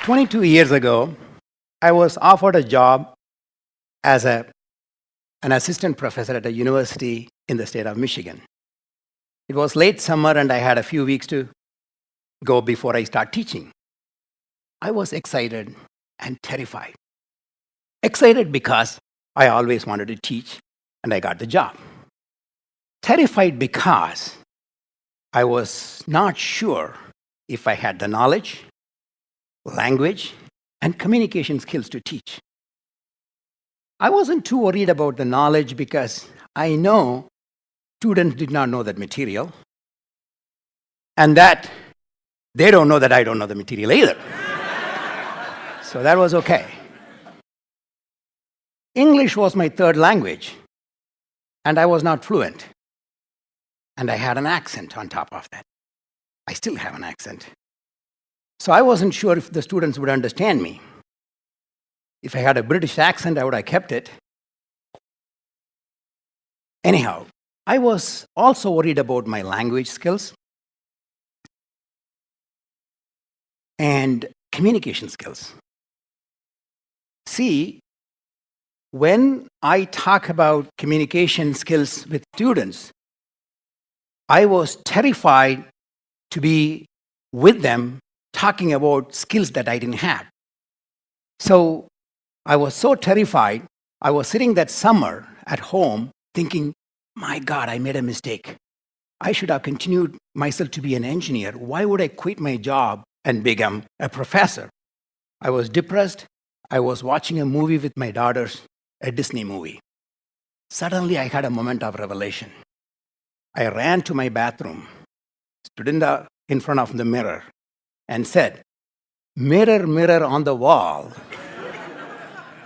22 years ago, I was offered a job as an assistant professor at a university in the state of Michigan. It was late summer and I had a few weeks to go before I start teaching. I was excited and terrified. Excited because I always wanted to teach and I got the job. Terrified because I was not sure if I had the knowledge, language, and communication skills to teach. I wasn't too worried about the knowledge because I know students did not know that material, and that they don't know that I don't know the material either. So that was okay. English was my third language, and I was not fluent. And I had an accent on top of that. I still have an accent. So I wasn't sure if the students would understand me. If I had a British accent, I would have kept it. Anyhow, I was also worried about my language skills and communication skills. See, when I talk about communication skills with students, I was terrified to be with them talking about skills that I didn't have. So I was so terrified, I was sitting that summer at home thinking, my God, I made a mistake. I should have continued myself to be an engineer. Why would I quit my job and become a professor? I was depressed. I was watching a movie with my daughters, a Disney movie. Suddenly, I had a moment of revelation. I ran to my bathroom, stood in front of the mirror, and said, "Mirror, mirror on the wall,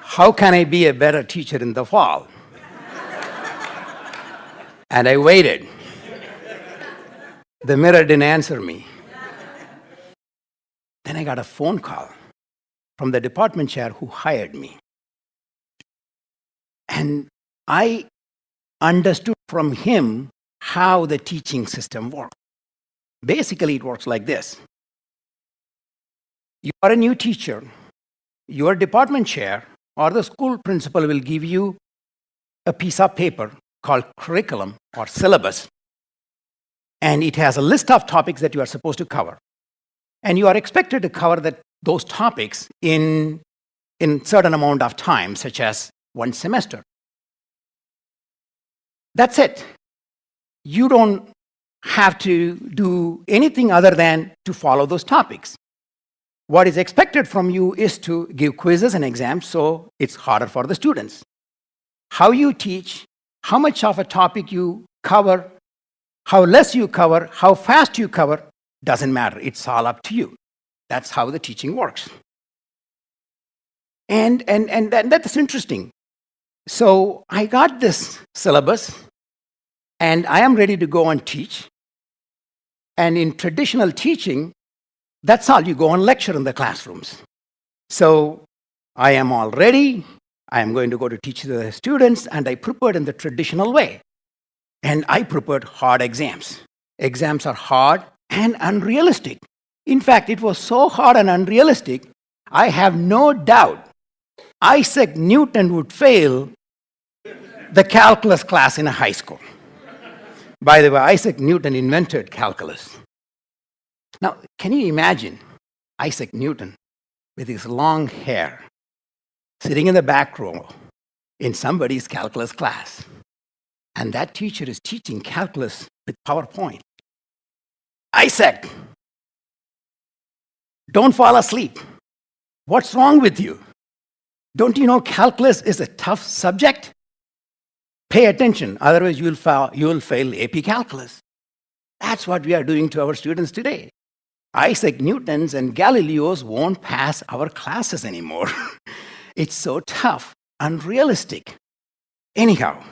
how can I be a better teacher in the fall?" And I waited. The mirror didn't answer me. Then I got a phone call from the department chair who hired me. And I understood from him how the teaching system works. Basically, it works like this. You are a new teacher. Your department chair or the school principal will give you a piece of paper called curriculum or syllabus. And it has a list of topics that you are supposed to cover. And you are expected to cover those topics in certain amount of time, such as one semester. That's it. You don't have to do anything other than to follow those topics. What is expected from you is to give quizzes and exams, so it's harder for the students. How you teach, how much of a topic you cover, how less you cover, how fast you cover, doesn't matter. It's all up to you. That's how the teaching works. And that's interesting. So I got this syllabus, and I am ready to go and teach. And in traditional teaching, that's all. You go and lecture in the classrooms. So I am all ready. I am going to go to teach the students, and I prepared in the traditional way. And I prepared hard exams. Exams are hard and unrealistic. In fact, it was so hard and unrealistic, I have no doubt Isaac Newton would fail the calculus class in a high school. By the way, Isaac Newton invented calculus. Now, can you imagine Isaac Newton with his long hair sitting in the back row in somebody's calculus class? And that teacher is teaching calculus with PowerPoint. Isaac, don't fall asleep. What's wrong with you? Don't you know calculus is a tough subject? Pay attention, otherwise you will fail AP calculus. That's what we are doing to our students today. Isaac Newtons and Galileos won't pass our classes anymore. It's so tough, unrealistic. Anyhow,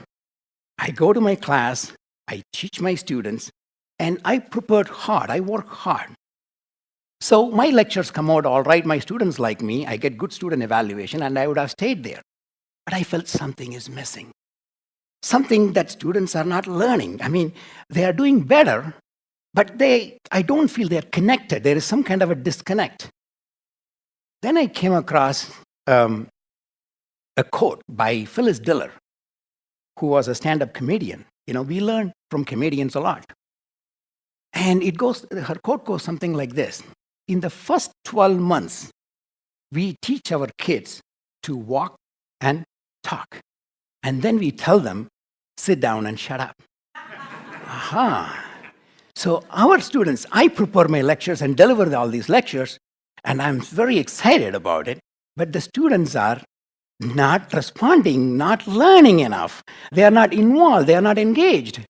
I go to my class, I teach my students, and I prepared hard, I work hard. So my lectures come out all right, my students like me, I get good student evaluation, and I would have stayed there. But I felt something is missing. Something that students are not learning. I mean, they are doing better, but I don't feel they're connected. There is some kind of a disconnect. Then I came across a quote by Phyllis Diller, who was a stand-up comedian. We learn from comedians a lot. And her quote goes something like this. In the first 12 months, we teach our kids to walk and talk. And then we tell them, sit down and shut up. Aha. So our students, I prepare my lectures and deliver all these lectures, and I'm very excited about it. But the students are not responding, not learning enough. They are not involved, they are not engaged.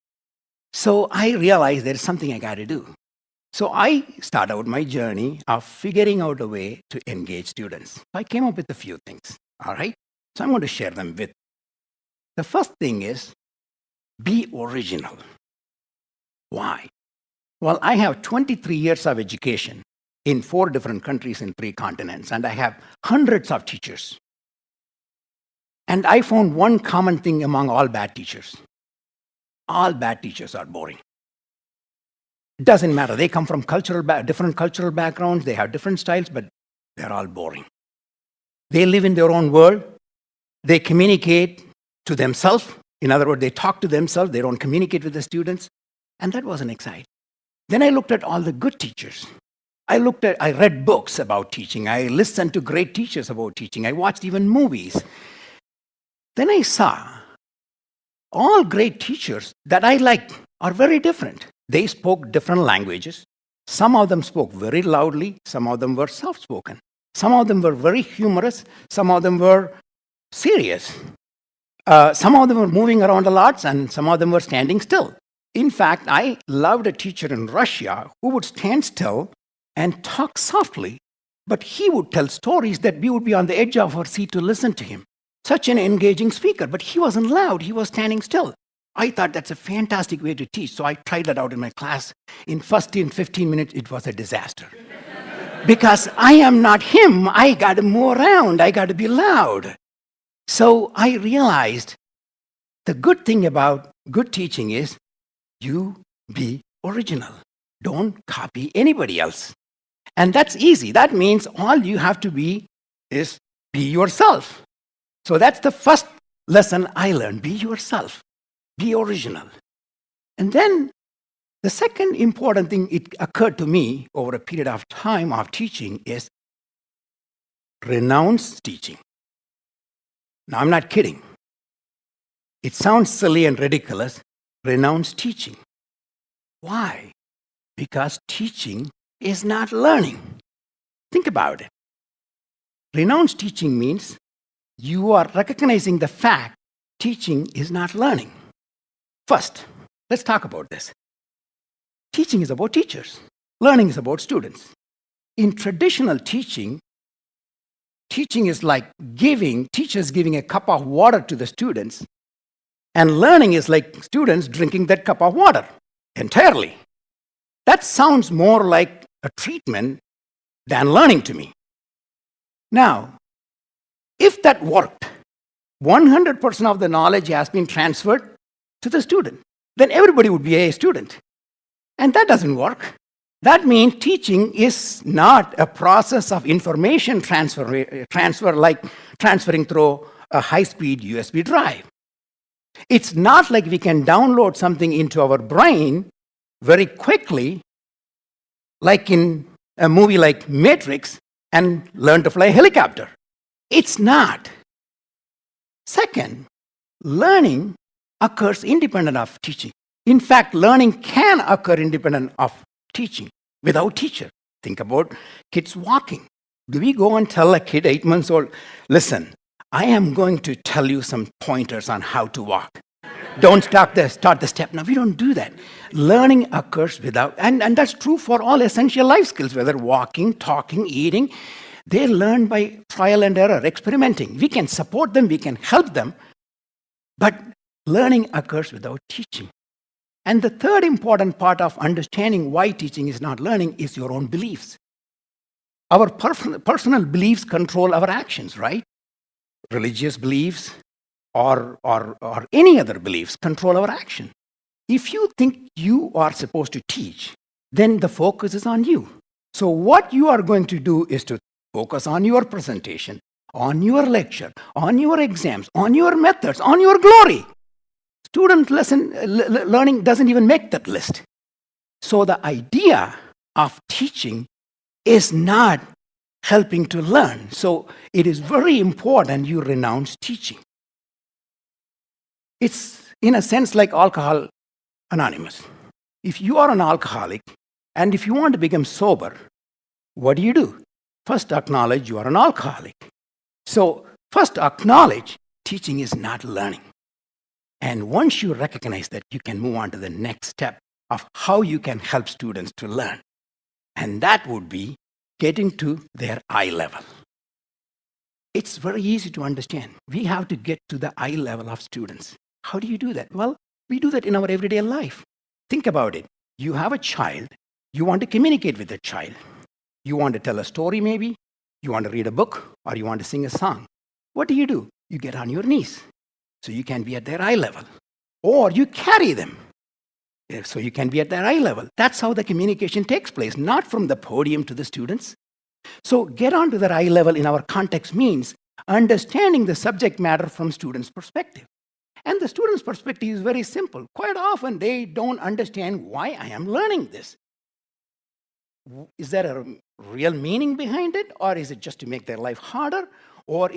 So I realized there's something I got to do. So I start out my journey of figuring out a way to engage students. I came up with a few things, all right? So I'm going to share them with. The first thing is, be original. Why? Well, I have 23 years of education in 4 different countries in 3 continents, and I have hundreds of teachers. And I found one common thing among all bad teachers. All bad teachers are boring. It doesn't matter. They come from different cultural backgrounds, they have different styles, but they're all boring. They live in their own world. They communicate to themselves. In other words, they talk to themselves. They don't communicate with the students. And that wasn't exciting. Then I looked at all the good teachers. I read books about teaching. I listened to great teachers about teaching. I watched even movies. Then I saw all great teachers that I liked are very different. They spoke different languages. Some of them spoke very loudly. Some of them were soft-spoken. Some of them were very humorous. Some of them were serious. Some of them were moving around a lot, and some of them were standing still. In fact, I loved a teacher in Russia who would stand still and talk softly, but he would tell stories that we would be on the edge of our seat to listen to him. Such an engaging speaker, but he wasn't loud, he was standing still. I thought that's a fantastic way to teach, so I tried that out in my class. In 15 minutes, it was a disaster. Because I am not him, I got to move around, I got to be loud. So I realized the good thing about good teaching is you be original. Don't copy anybody else. And that's easy. That means all you have to be is be yourself. So that's the first lesson I learned. Be yourself. Be original. And then the second important thing it occurred to me over a period of time of teaching is renounce teaching. Now, I'm not kidding. It sounds silly and ridiculous. Renounce teaching. Why? Because teaching is not learning. Think about it. Renounce teaching means you are recognizing the fact teaching is not learning. First, let's talk about this. Teaching is about teachers. Learning is about students. In traditional teaching, teaching is like teachers giving a cup of water to the students, and learning is like students drinking that cup of water entirely. That sounds more like a treatment than learning to me. Now, if that worked, 100% of the knowledge has been transferred to the student, then everybody would be a student. And that doesn't work. That means teaching is not a process of information transfer like transferring through a high-speed USB drive. It's not like we can download something into our brain very quickly, like in a movie like Matrix, and learn to fly a helicopter. It's not. Second, learning occurs independent of teaching. In fact, learning can occur independent of teaching without teacher. Think about kids walking. Do we go and tell a kid 8 months old, listen, I am going to tell you some pointers on how to walk. Don't start the step. No, we don't do that. Learning occurs without, and that's true for all essential life skills, whether walking, talking, eating. They learn by trial and error, experimenting. We can support them, we can help them, but learning occurs without teaching. And the third important part of understanding why teaching is not learning is your own beliefs. Our personal beliefs control our actions, right? Religious beliefs or any other beliefs control our action. If you think you are supposed to teach, then the focus is on you. So what you are going to do is to Focus on your presentation, on your lecture, on your exams, on your methods, on your glory. Student learning doesn't even make that list. So the idea of teaching is not helping to learn. So it is very important you renounce teaching. It's in a sense like Alcohol Anonymous. If you are an alcoholic and if you want to become sober, what do? First acknowledge you are an alcoholic. So first acknowledge teaching is not learning. And once you recognize that, you can move on to the next step of how you can help students to learn. And that would be getting to their eye level. It's very easy to understand. We have to get to the eye level of students. How do you do that? Well, we do that in our everyday life. Think about it. You have a child. You want to communicate with the child. You want to tell a story maybe. You want to read a book, or you want to sing a song. What do? You get on your knees so you can be at their eye level. Or you carry them so you can be at their eye level. That's how the communication takes place, not from the podium to the students. So get on to their eye level in our context means understanding the subject matter from students' perspective. And the student's perspective is very simple. Quite often, they don't understand why I am learning this. Is there a real meaning behind it? Or is it just to make their life harder? Or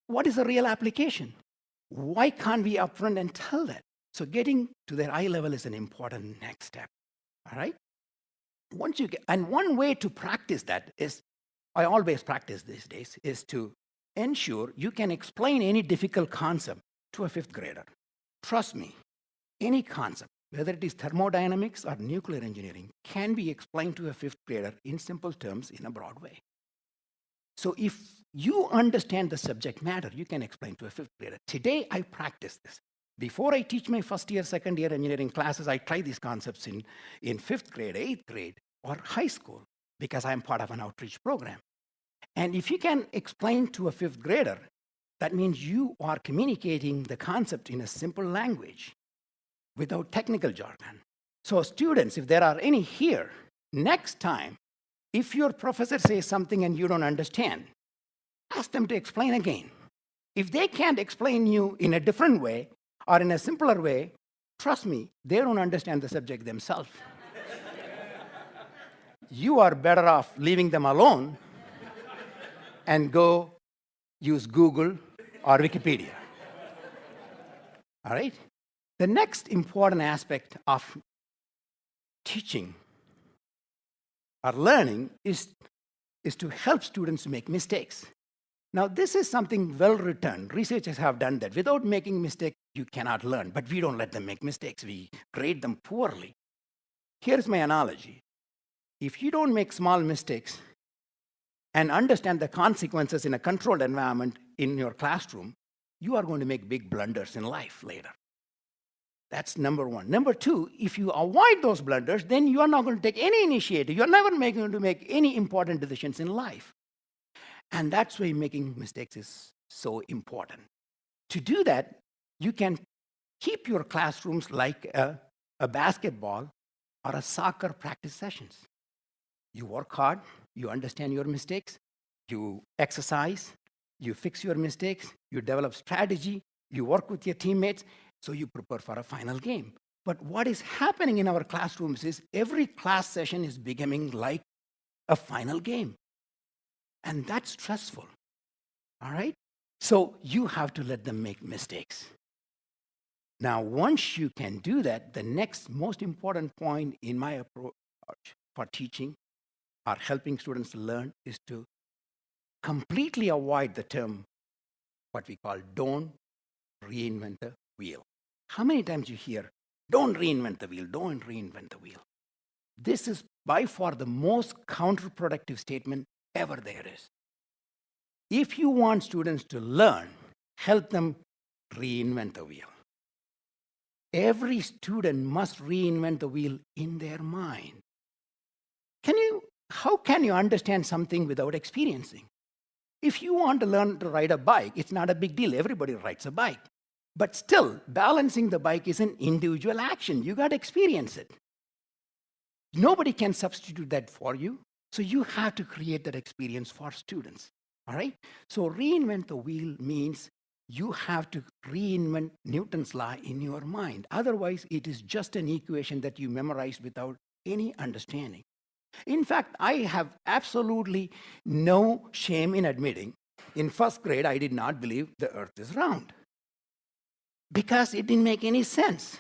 what is the real application? Why can't we upfront and tell that? So getting to their eye level is an important next step. All right? And one way to practice that is, I always practice these days, is to ensure you can explain any difficult concept to a fifth grader. Trust me, any concept, whether it is thermodynamics or nuclear engineering, can be explained to a fifth grader in simple terms in a broad way. So if you understand the subject matter, you can explain to a fifth grader. Today, I practice this. Before I teach my first year, second year engineering classes, I try these concepts in fifth grade, eighth grade, or high school, because I'm part of an outreach program. And if you can explain to a fifth grader, that means you are communicating the concept in a simple language without technical jargon. So students, if there are any here, next time, if your professor says something and you don't understand, ask them to explain again. If they can't explain you in a different way or in a simpler way, trust me, they don't understand the subject themselves. You are better off leaving them alone and go use Google or Wikipedia. All right? The next important aspect of teaching or learning is to help students to make mistakes. Now, this is something well written. Researchers have done that. Without making mistakes, you cannot learn. But we don't let them make mistakes. We grade them poorly. Here's my analogy. If you don't make small mistakes and understand the consequences in a controlled environment in your classroom, you are going to make big blunders in life later. That's number one. Number two, if you avoid those blunders, then you are not going to take any initiative. You're never going to make any important decisions in life. And that's why making mistakes is so important. To do that, you can keep your classrooms like a basketball or a soccer practice sessions. You work hard, you understand your mistakes, you exercise, you fix your mistakes, you develop strategy, you work with your teammates, so you prepare for a final game. But what is happening in our classrooms is every class session is becoming like a final game. And that's stressful. All right? So you have to let them make mistakes. Now, once you can do that, the next most important point in my approach for teaching or helping students to learn is to completely avoid the term, what we call don't reinvent the wheel. How many times you hear, don't reinvent the wheel, don't reinvent the wheel? This is by far the most counterproductive statement ever there is. If you want students to learn, help them reinvent the wheel. Every student must reinvent the wheel in their mind. How can you understand something without experiencing? If you want to learn to ride a bike, it's not a big deal. Everybody rides a bike. But still, balancing the bike is an individual action. You got to experience it. Nobody can substitute that for you. So you have to create that experience for students. All right? So reinvent the wheel means you have to reinvent Newton's law in your mind. Otherwise, it is just an equation that you memorized without any understanding. In fact, I have absolutely no shame in admitting in first grade, I did not believe the earth is round because it didn't make any sense.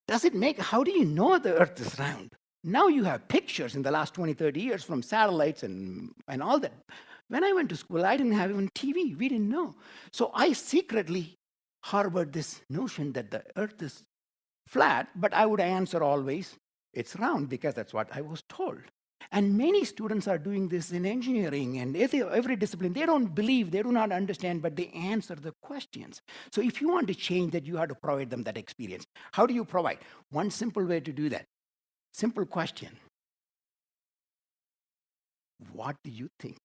How do you know the earth is round? Now you have pictures in the last 20, 30 years from satellites and all that. When I went to school, I didn't have even TV. We didn't know. So I secretly harbored this notion that the earth is flat, but I would answer always, it's round, because that's what I was told. And many students are doing this in engineering and every discipline. They don't believe, they do not understand, but they answer the questions. So if you want to change that, you have to provide them that experience. How do you provide? One simple way to do that. Simple question. What do you think?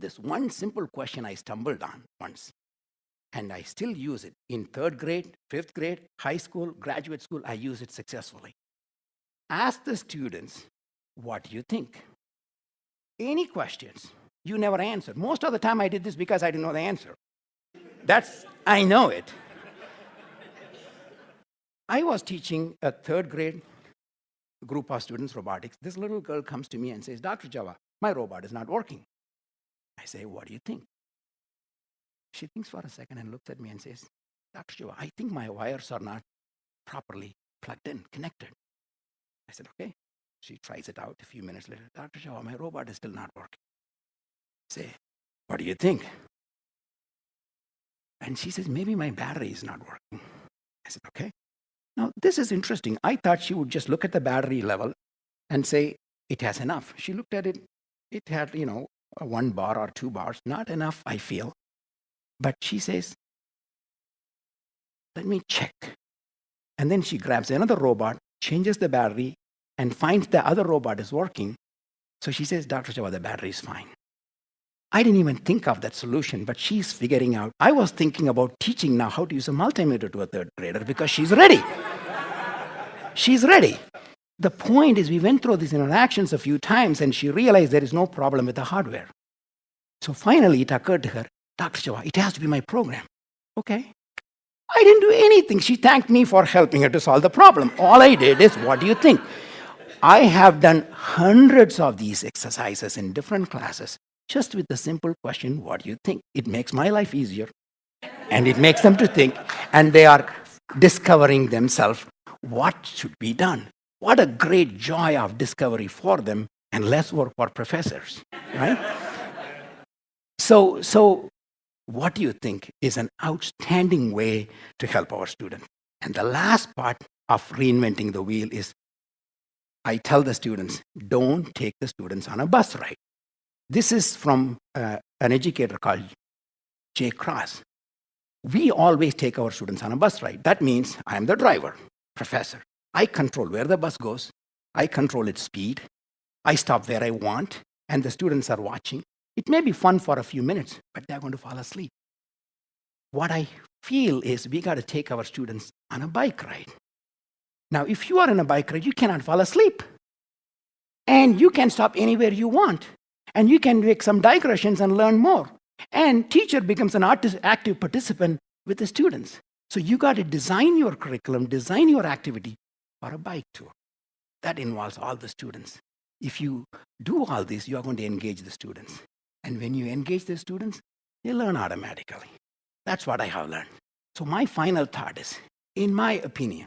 This one simple question I stumbled on once, and I still use it. In third grade, fifth grade, high school, graduate school, I use it successfully. Ask the students, what do you think? Any questions. You never answer. Most of the time I did this because I didn't know the answer. I know it. I was teaching a third grade group of students robotics. This little girl comes to me and says, Dr. Java, my robot is not working. I say, what do you think? She thinks for a second and looks at me and says, Dr. Java, I think my wires are not properly plugged in, connected. I said, okay. She tries it out. A few minutes later, Dr. Java, my robot is still not working. I say, what do you think? And she says, maybe my battery is not working. I said, okay. Now, this is interesting. I thought she would just look at the battery level and say, it has enough. She looked at it. It had, 1 bar or 2 bars. Not enough, I feel. But she says, let me check. And then she grabs another robot, changes the battery, and finds the other robot is working. So she says, Dr. Java, the battery is fine. I didn't even think of that solution, but she's figuring out. I was thinking about teaching now how to use a multimeter to a third grader because she's ready. She's ready. The point is we went through these interactions a few times and she realized there is no problem with the hardware. So finally it occurred to her, Dr. Java, it has to be my program. Okay. I didn't do anything. She thanked me for helping her to solve the problem. All I did is, what do you think? I have done hundreds of these exercises in different classes, just with the simple question, what do you think? It makes my life easier, and it makes them to think, and they are discovering themselves what should be done. What a great joy of discovery for them, and less work for professors, right? So what do you think is an outstanding way to help our students? And the last part of reinventing the wheel is I tell the students, don't take the students on a bus ride. This is from an educator called Jay Cross. We always take our students on a bus ride. That means I'm the driver, professor. I control where the bus goes. I control its speed. I stop where I want, and the students are watching. It may be fun for a few minutes, but they're going to fall asleep. What I feel is we got to take our students on a bike ride. Now, if you are on a bike ride, you cannot fall asleep. And you can stop anywhere you want. And you can make some digressions and learn more. And teacher becomes an active participant with the students. So you got to design your curriculum, design your activity for a bike tour. That involves all the students. If you do all this, you are going to engage the students. And when you engage the students, they learn automatically. That's what I have learned. So my final thought is, in my opinion,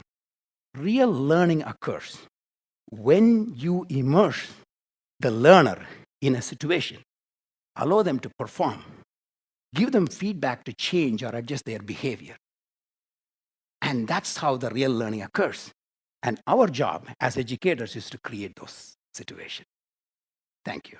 real learning occurs when you immerse the learner in a situation, allow them to perform, give them feedback to change or adjust their behavior. And that's how the real learning occurs. And our job as educators is to create those situations. Thank you.